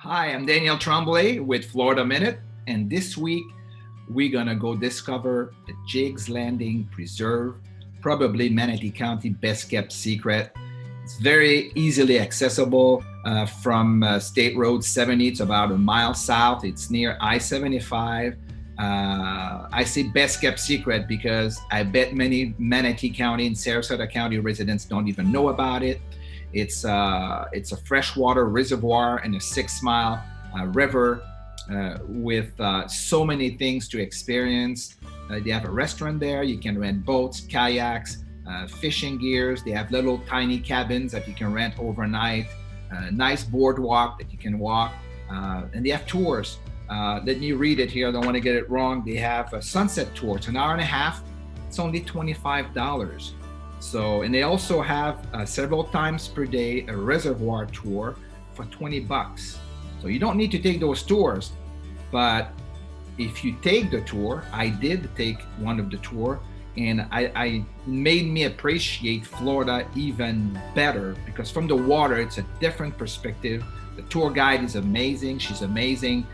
Hi, I'm Daniel Tremblay with Florida Minute, and this week we're gonna go discover the Jiggs Landing Preserve, probably Manatee County best kept secret. It's very easily accessible from State Road 70. It's about a mile south. It's near I-75. I say best kept secret because I bet many Manatee County and Sarasota County residents don't even know about it. It's a freshwater reservoir and a 6-mile river with so many things to experience. They have a restaurant there. You can rent boats, kayaks, fishing gears. They have little tiny cabins that you can rent overnight. Nice boardwalk that you can walk, and they have tours. Let me read it here. I don't want to get it wrong. They have a sunset tour. It's an hour and a half. It's only $25. So, and they also have several times per day a reservoir tour for $20. So you don't need to take those tours, but if you take the tour, I did take one of the tour, and I made me appreciate Florida even better because from the water, it's a different perspective. The tour guide is amazing. She's amazing.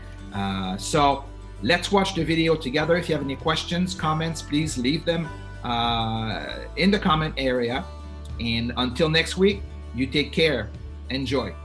So let's watch the video together. If you have any questions, comments, please leave them in the comment area. And until next week, you take care. Enjoy.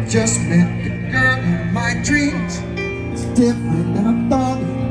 Just met the girl in my dreams. It's different than I thought it